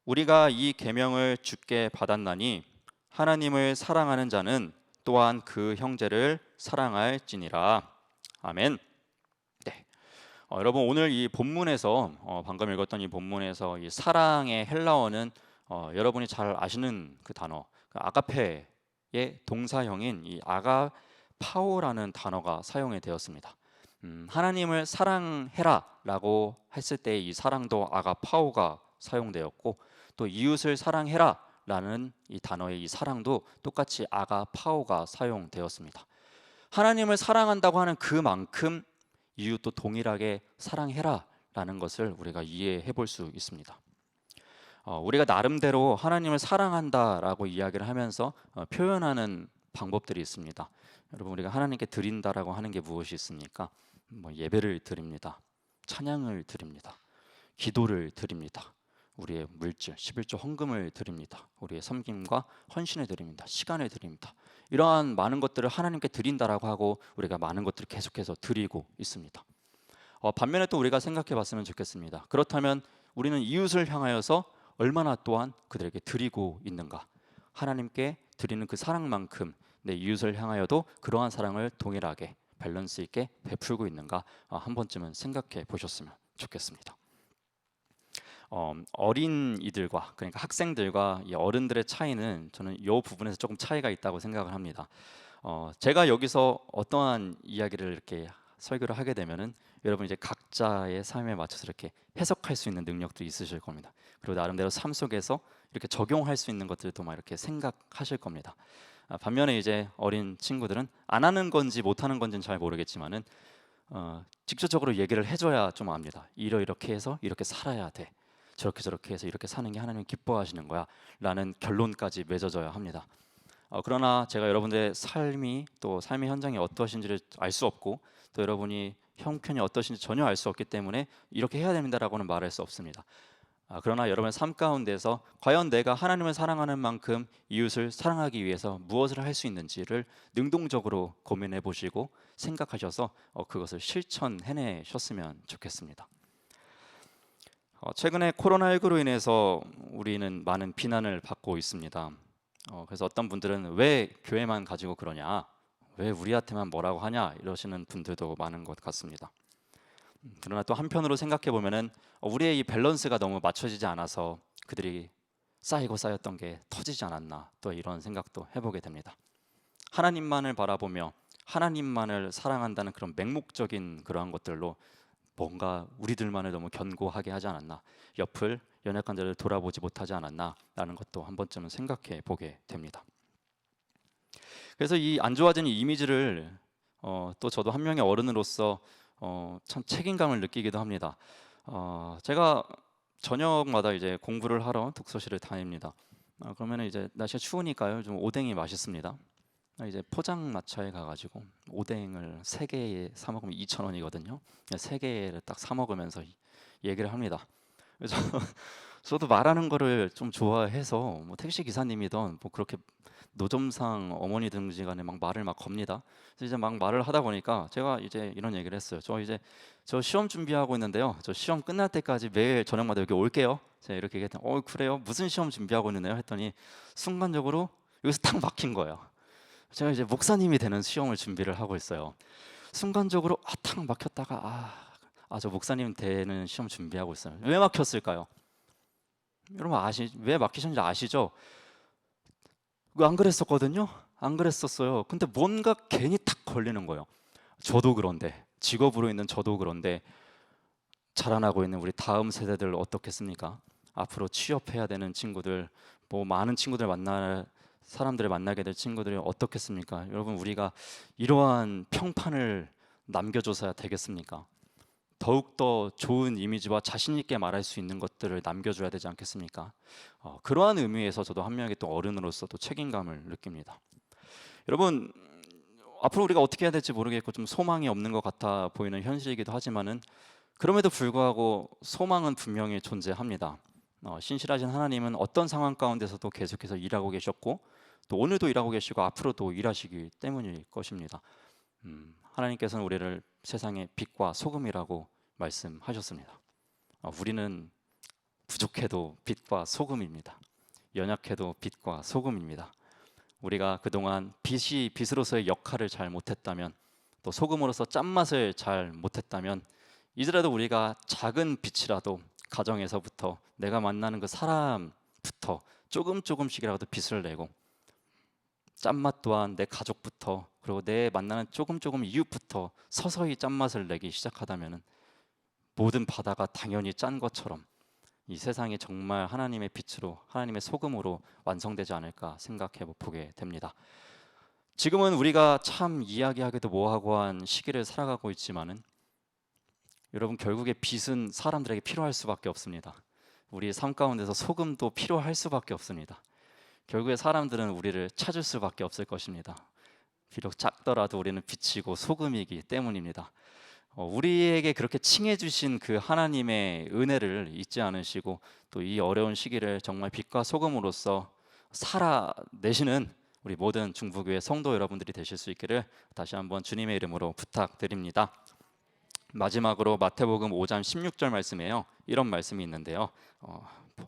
우리가 이 계명을 주께 받았나니 하나님을 사랑하는 자는 또한 그 형제를 사랑할지니라. 아멘. 네. 여러분, 오늘 이 본문에서 방금 읽었던 이 본문에서 이 사랑의 헬라어는 여러분이 잘 아시는 그 단어, 그 아가페의 동사형인 이 아가파오라는 단어가 사용이 되었습니다. 하나님을 사랑해라라고 했을 때 이 사랑도 아가파오가 사용되었고, 또 이웃을 사랑해라 라는 이 단어의 이 사랑도 똑같이 아가파오가 사용되었습니다. 하나님을 사랑한다고 하는 그만큼 이웃도 동일하게 사랑해라 라는 것을 우리가 이해해 볼 수 있습니다. 우리가 나름대로 하나님을 사랑한다라고 이야기를 하면서 표현하는 방법들이 있습니다. 여러분, 우리가 하나님께 드린다라고 하는 게 무엇이 있습니까? 예배를 드립니다. 찬양을 드립니다. 기도를 드립니다. 우리의 물질, 11조 헌금을 드립니다. 우리의 섬김과 헌신을 드립니다. 시간을 드립니다. 이러한 많은 것들을 하나님께 드린다라고 하고 우리가 많은 것들을 계속해서 드리고 있습니다. 반면에 또 우리가 생각해 봤으면 좋겠습니다. 그렇다면 우리는 이웃을 향하여서 얼마나 또한 그들에게 드리고 있는가? 하나님께 드리는 그 사랑만큼 내 이웃을 향하여도 그러한 사랑을 동일하게 밸런스 있게 베풀고 있는가? 한 번쯤은 생각해 보셨으면 좋겠습니다. 어린이들과, 그러니까 학생들과 이 어른들의 차이는 저는 이 부분에서 조금 차이가 있다고 생각을 합니다. 제가 여기서 어떠한 이야기를 이렇게 설교를 하게 되면은 여러분 이제 각자의 삶에 맞춰서 이렇게 해석할 수 있는 능력도 있으실 겁니다. 그리고 나름대로 삶 속에서 이렇게 적용할 수 있는 것들도 막 이렇게 생각하실 겁니다. 반면에 이제 어린 친구들은 안 하는 건지 못 하는 건지는 잘 모르겠지만은 직접적으로 얘기를 해줘야 좀 압니다. 이렇게 해서 이렇게 살아야 돼. 저렇게 해서 이렇게 사는 게 하나님이 기뻐하시는 거야 라는 결론까지 맺어져야 합니다. 그러나 제가 여러분들의 삶이 또 삶의 현장이 어떠신지를 알 수 없고 또 여러분이 형편이 어떠신지 전혀 알 수 없기 때문에 이렇게 해야 됩니다라고는 말할 수 없습니다. 그러나 여러분의 삶 가운데서 과연 내가 하나님을 사랑하는 만큼 이웃을 사랑하기 위해서 무엇을 할 수 있는지를 능동적으로 고민해 보시고 생각하셔서 그것을 실천해내셨으면 좋겠습니다. 최근에 코로나19로 인해서 우리는 많은 비난을 받고 있습니다. 그래서 어떤 분들은 왜 교회만 가지고 그러냐, 왜 우리한테만 뭐라고 하냐 이러시는 분들도 많은 것 같습니다. 그러나 또 한편으로 생각해 보면은 우리의 이 밸런스가 너무 맞춰지지 않아서 그들이 쌓였던 게 터지지 않았나, 또 이런 생각도 해보게 됩니다. 하나님만을 바라보며 하나님만을 사랑한다는 그런 맹목적인 그러한 것들로 뭔가 우리들만을 너무 견고하게 하지 않았나, 옆을 연약한 자를 돌아보지 못하지 않았나 라는 것도 한 번쯤은 생각해 보게 됩니다. 그래서 이 안 좋아지는 이미지를 또 저도 한 명의 어른으로서 참 책임감을 느끼기도 합니다. 제가 저녁마다 이제 공부를 하러 독서실을 다닙니다. 그러면 이제 날씨가 추우니까요, 좀 오뎅이 맛있습니다. 이제 포장마차에 가가지고 오뎅을 3개에 사 먹으면 2,000원이거든요. 3개를 딱 사 먹으면서 얘기를 합니다. 그래서 저도 말하는 거를 좀 좋아해서 뭐 택시 기사님이든 뭐 그렇게 노점상 어머니 등지간에 막 말을 막 겁니다. 그래서 이제 막 말을 하다 보니까 제가 이제 이런 얘기를 했어요. 저 시험 준비하고 있는데요. 저 시험 끝날 때까지 매일 저녁마다 여기 올게요. 제가 이렇게 얘기했더니 그래요? 무슨 시험 준비하고 있는데요? 했더니 순간적으로 여기서 딱 막힌 거예요. 제가 이제 목사님이 되는 시험을 준비를 하고 있어요. 순간적으로 탁 막혔다가 저 목사님 되는 시험 준비하고 있어요. 왜 막혔을까요? 여러분 왜 막히셨는지 아시죠? 안 그랬었거든요. 안 그랬었어요. 근데 뭔가 괜히 탁 걸리는 거예요. 저도 그런데, 직업으로 있는 저도 그런데 자라나고 있는 우리 다음 세대들 어떻겠습니까? 앞으로 취업해야 되는 친구들, 뭐 많은 친구들 사람들을 만나게 될 친구들이 어떻겠습니까? 여러분, 우리가 이러한 평판을 남겨줘서야 되겠습니까? 더욱더 좋은 이미지와 자신 있게 말할 수 있는 것들을 남겨줘야 되지 않겠습니까? 그러한 의미에서 저도 한 명의 또 어른으로서 또 책임감을 느낍니다. 여러분, 앞으로 우리가 어떻게 해야 될지 모르겠고 좀 소망이 없는 것 같아 보이는 현실이기도 하지만은 그럼에도 불구하고 소망은 분명히 존재합니다. 신실하신 하나님은 어떤 상황 가운데서도 계속해서 일하고 계셨고 또 오늘도 일하고 계시고 앞으로도 일하시기 때문일 것입니다. 하나님께서는 우리를 세상의 빛과 소금이라고 말씀하셨습니다. 우리는 부족해도 빛과 소금입니다. 연약해도 빛과 소금입니다. 우리가 그동안 빛으로서의 역할을 잘 못했다면, 또 소금으로서 짠맛을 잘 못했다면, 이제라도 우리가 작은 빛이라도 가정에서부터, 내가 만나는 그 사람부터 조금씩이라도 빛을 내고, 짠맛 또한 내 가족부터, 그리고 내 만나는 조금 이웃부터 서서히 짠맛을 내기 시작하다면 모든 바다가 당연히 짠 것처럼 이 세상이 정말 하나님의 빛으로, 하나님의 소금으로 완성되지 않을까 생각해 보게 됩니다. 지금은 우리가 참 이야기하기도 뭐하고 한 시기를 살아가고 있지만은 여러분, 결국에 빛은 사람들에게 필요할 수밖에 없습니다. 우리 삶 가운데서 소금도 필요할 수밖에 없습니다. 결국에 사람들은 우리를 찾을 수밖에 없을 것입니다. 비록 작더라도 우리는 빛이고 소금이기 때문입니다. 우리에게 그렇게 칭해 주신 그 하나님의 은혜를 잊지 않으시고 또 이 어려운 시기를 정말 빛과 소금으로서 살아내시는 우리 모든 중부교회 성도 여러분들이 되실 수 있기를 다시 한번 주님의 이름으로 부탁드립니다. 마지막으로 마태복음 5장 16절 말씀이에요. 이런 말씀이 있는데요.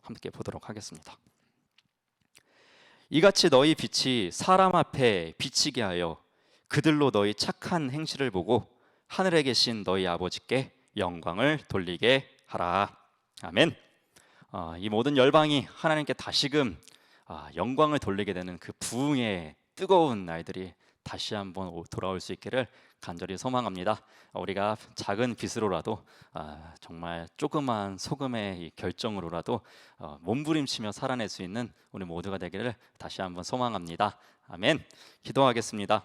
함께 보도록 하겠습니다. 이같이 너희 빛이 사람 앞에 비치게 하여 그들로 너희 착한 행실을 보고 하늘에 계신 너희 아버지께 영광을 돌리게 하라. 아멘. 이 모든 열방이 하나님께 다시금 영광을 돌리게 되는 그 부흥의 뜨거운 날들이 다시 한번 돌아올 수 있기를 간절히 소망합니다. 우리가 작은 빛으로라도 정말 조그만 소금의 이 결정으로라도 몸부림치며 살아낼 수 있는 우리 모두가 되기를 다시 한번 소망합니다. 아멘. 기도하겠습니다.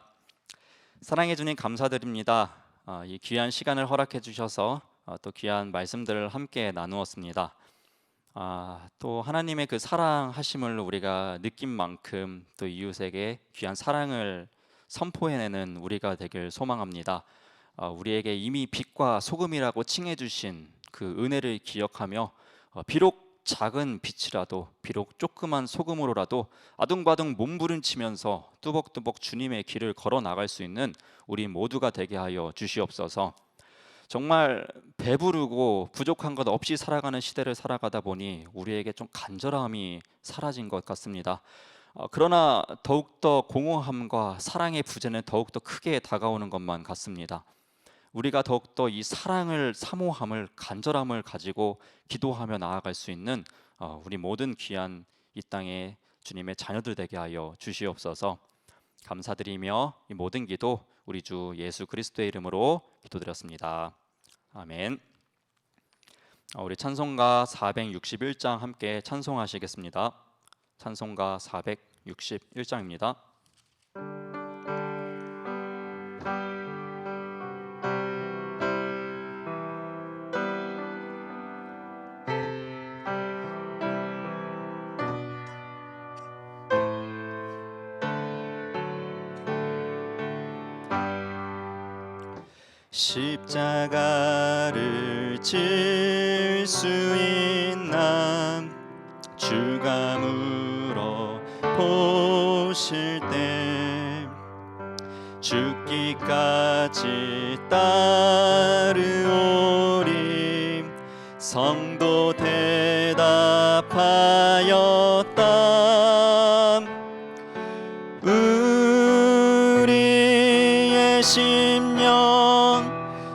사랑해 주님 감사드립니다. 이 귀한 시간을 허락해 주셔서 또 귀한 말씀들을 함께 나누었습니다. 또 하나님의 그 사랑하심을 우리가 느낀 만큼 또 이웃에게 귀한 사랑을 선포해내는 우리가 되길 소망합니다. 우리에게 이미 빛과 소금이라고 칭해 주신 그 은혜를 기억하며 비록 작은 빛이라도 비록 조그만 소금으로라도 아둥바둥 몸부림치면서 뚜벅뚜벅 주님의 길을 걸어 나갈 수 있는 우리 모두가 되게 하여 주시옵소서. 정말 배부르고 부족한 것 없이 살아가는 시대를 살아가다 보니 우리에게 좀 간절함이 사라진 것 같습니다. 그러나 더욱더 공허함과 사랑의 부재는 더욱더 크게 다가오는 것만 같습니다. 우리가 더욱더 이 사랑을, 사모함을, 간절함을 가지고 기도하며 나아갈 수 있는 우리 모든 귀한 이 땅의 주님의 자녀들 되게 하여 주시옵소서. 감사드리며 이 모든 기도 우리 주 예수 그리스도의 이름으로 기도드렸습니다. 아멘. 우리 찬송가 461장 함께 찬송하시겠습니다. 찬송가 461장입니다. 십자가를 질 수 있나 주가 물어 보실 때 죽기까지 따르오리 성도 대답하였다. 우리의 심령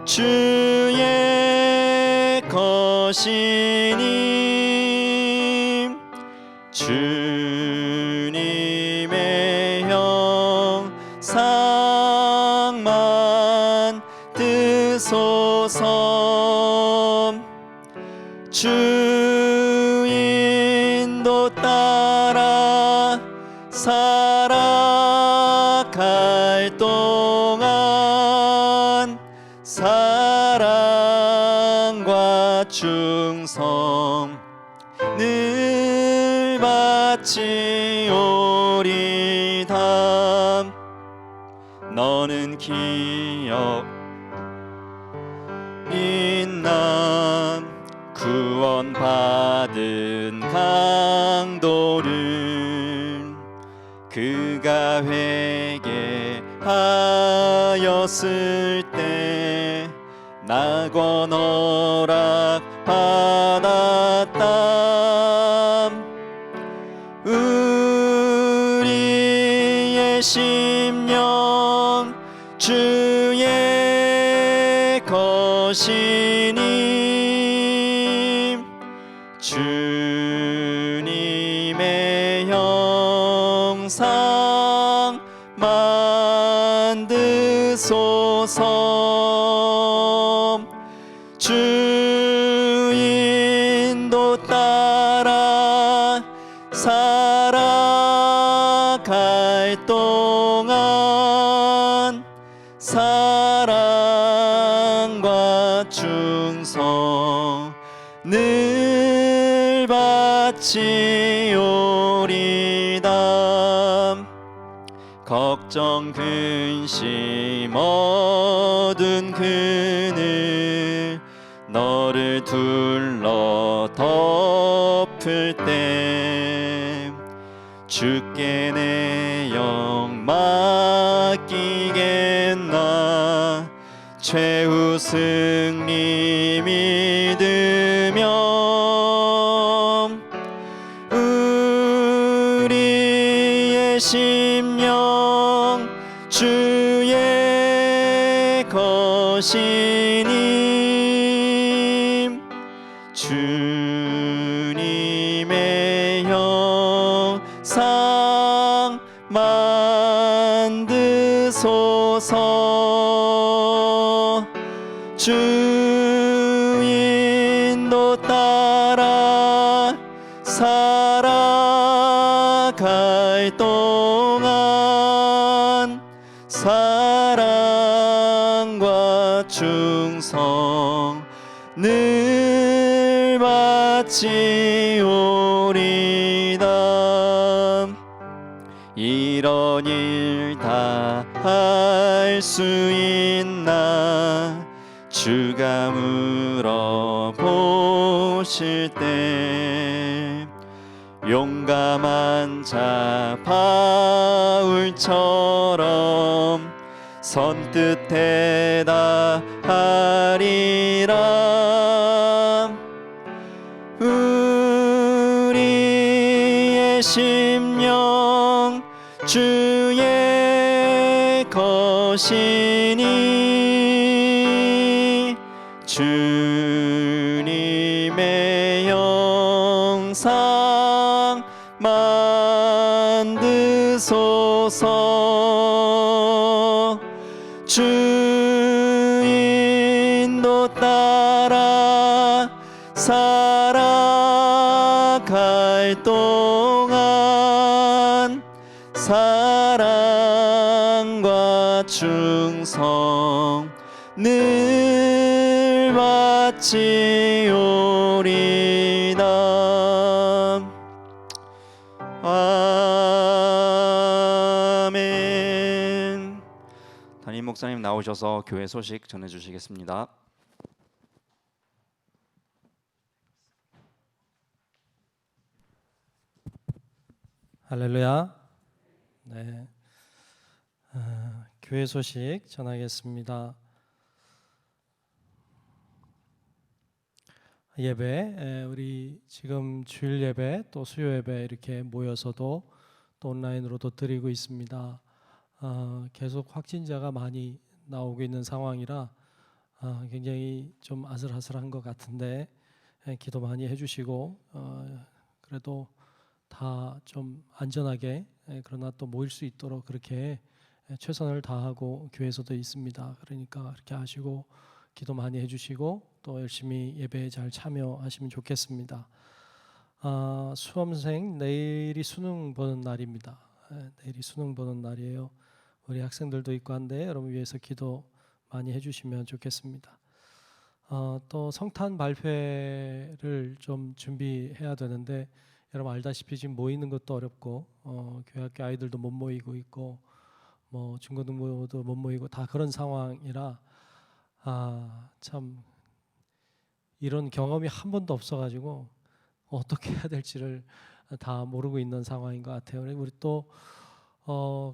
주의 것이니 주님의 형상만 뜨소서. 주 인도 따라 살아갈 동안 사랑과 충성 늘 바치오리다. 너는 기억 있나 구원받은 강도를 그가 회개하였을 때 낙원 허락 받았다. 우리의 심령 주의 것이니 주님의 형상 만드소서. 주 인도 따라 살아갈 동안 사랑과 충성 늘 바치오리다. 걱정 근심 얻은 그늘 너를 둘러 덮을 때 주께 내 영 맡기겠나 최후 승리 믿으며 우리의 심령 주의 것이니 주님의 형상 만드소서 주 인도 따라 살아갈 동안 사랑과 충성 늘 바치오리다. 이런 일 다 할 수 있나 주가 물어보실 때 용감한 자 바울처럼 선뜻 대답하리라. 우리의 심령 주의 것이니 주님의 형상 만드소서 주 인도 따라 살아갈 동안 사랑과 충성 늘 바치오리다. 아멘. 담임 목사님 나오셔서 교회 소식 전해주시겠습니다. 할렐루야. 네, 교회 소식 전하겠습니다. 예배, 우리 지금 주일 예배 또 수요 예배 이렇게 모여서도 또 온라인으로도 드리고 있습니다. 계속 확진자가 많이 나오고 있는 상황이라 굉장히 좀 아슬아슬한 것 같은데 기도 많이 해주시고 그래도 다 좀 안전하게 그러나 또 모일 수 있도록 그렇게 최선을 다하고 교회에서도 있습니다. 그러니까 그렇게 하시고 기도 많이 해주시고 또 열심히 예배에 잘 참여하시면 좋겠습니다. 수험생 내일이 수능 보는 날입니다. 내일이 수능 보는 날이에요. 우리 학생들도 있고 한데 여러분 위해서 기도 많이 해주시면 좋겠습니다. 또 성탄 발표회를 좀 준비해야 되는데 여러분 알다시피 지금 모이는 것도 어렵고 교회 학교 아이들도 못 모이고 있고 뭐 중고등부도 못 모이고 다 그런 상황이라 참 이런 경험이 한 번도 없어가지고 어떻게 해야 될지를 다 모르고 있는 상황인 것 같아요. 우리 또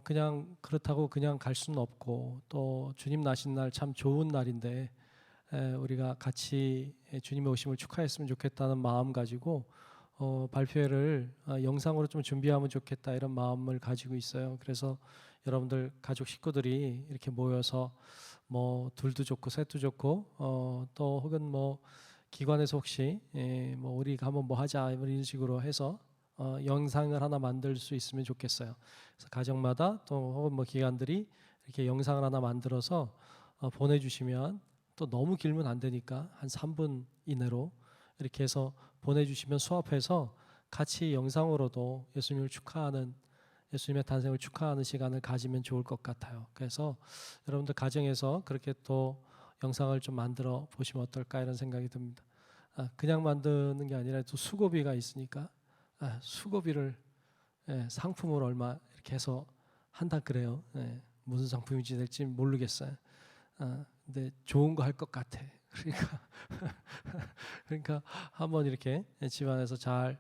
그냥 그렇다고 그냥 갈 수는 없고 또 주님 나신 날 참 좋은 날인데 우리가 같이 주님의 오심을 축하했으면 좋겠다는 마음 가지고 발표회를 영상으로 좀 준비하면 좋겠다 이런 마음을 가지고 있어요. 그래서 여러분들 가족 식구들이 이렇게 모여서 뭐 둘도 좋고 셋도 좋고 또 혹은 뭐 기관에서 혹시 뭐 우리가 한번 뭐 하자 이런 식으로 해서 영상을 하나 만들 수 있으면 좋겠어요. 그래서 가정마다 또 혹은 뭐 기관들이 이렇게 영상을 하나 만들어서 보내주시면 또 너무 길면 안 되니까 한 3분 이내로 이렇게 해서 보내주시면 수업해서 같이 영상으로도 예수님을 축하하는 예수님의 탄생을 축하하는 시간을 가지면 좋을 것 같아요. 그래서 여러분들 가정에서 그렇게 또 영상을 좀 만들어 보시면 어떨까 이런 생각이 듭니다. 그냥 만드는 게 아니라 또 수고비가 있으니까 수고비를 상품으로 얼마 이렇게 해서 한다 그래요. 네, 무슨 상품인지 될지 모르겠어요. 근데 좋은 거 할 것 같아. 그러니까 한번 이렇게 집안에서 잘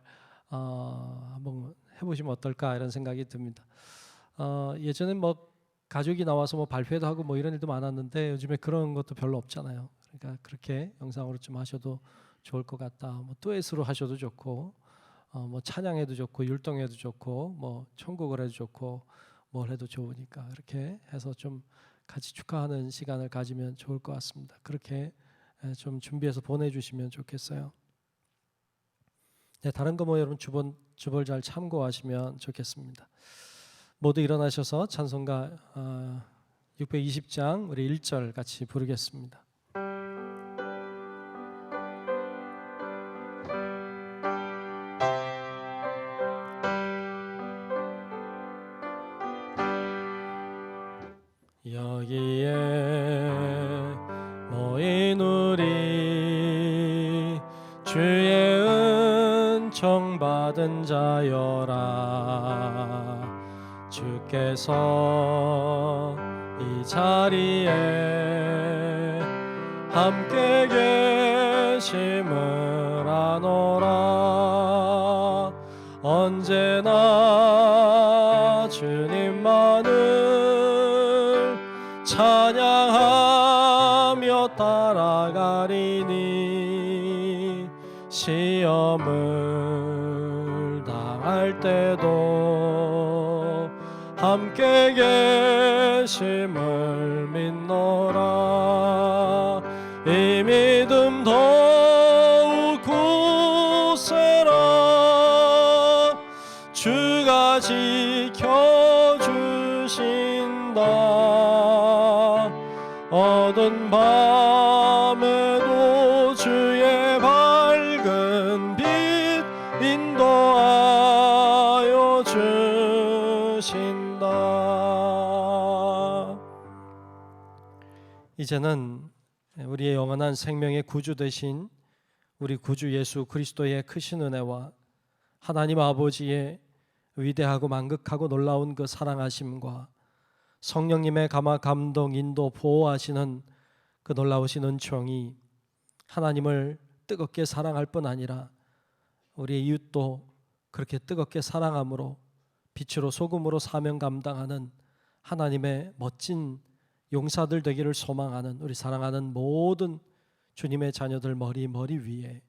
한번 해보시면 어떨까 이런 생각이 듭니다. 예전에 뭐 가족이 나와서 뭐 발표도 하고 뭐 이런 일도 많았는데 요즘에 그런 것도 별로 없잖아요. 그러니까 그렇게 영상으로 좀 하셔도 좋을 것 같다. 뭐 듀엣으로 하셔도 좋고, 뭐 찬양해도 좋고, 율동해도 좋고, 뭐 천국을 해도 좋고, 뭘 해도 좋으니까 이렇게 해서 좀 같이 축하하는 시간을 가지면 좋을 것 같습니다. 그렇게 좀 준비해서 보내주시면 좋겠어요. 네, 다른 거 뭐 여러분 주볼 잘 참고하시면 좋겠습니다. 모두 일어나셔서 찬송가 620장 우리 1절 같이 부르겠습니다. 여기에 모인 우리 주의 은총 받은 자여라. 주께서 이 자리에 함께 계심을 아노라. 언제나 주님만을 찬양하며 따라가리니 시험을 당할 때도 함께 계심을 믿노라. 이 믿음 더욱 굳세라. 주가 지켜주신다. 어두운 밤에도 주의 밝은 빛 인도하여 주신다. 이제는 우리의 영원한 생명의 구주 되신 우리 구주 예수 그리스도의 크신 은혜와 하나님 아버지의 위대하고 만극하고 놀라운 그 사랑하심과 성령님의 감화 감동 인도 보호하시는 그 놀라우신 은총이 하나님을 뜨겁게 사랑할 뿐 아니라 우리의 이웃도 그렇게 뜨겁게 사랑함으로 빛으로 소금으로 사명 감당하는 하나님의 멋진 용사들 되기를 소망하는 우리 사랑하는 모든 주님의 자녀들 머리 위에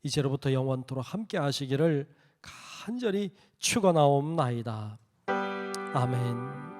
이제로부터 영원토록 함께 하시기를 간절히 축원하옵나이다. 아멘.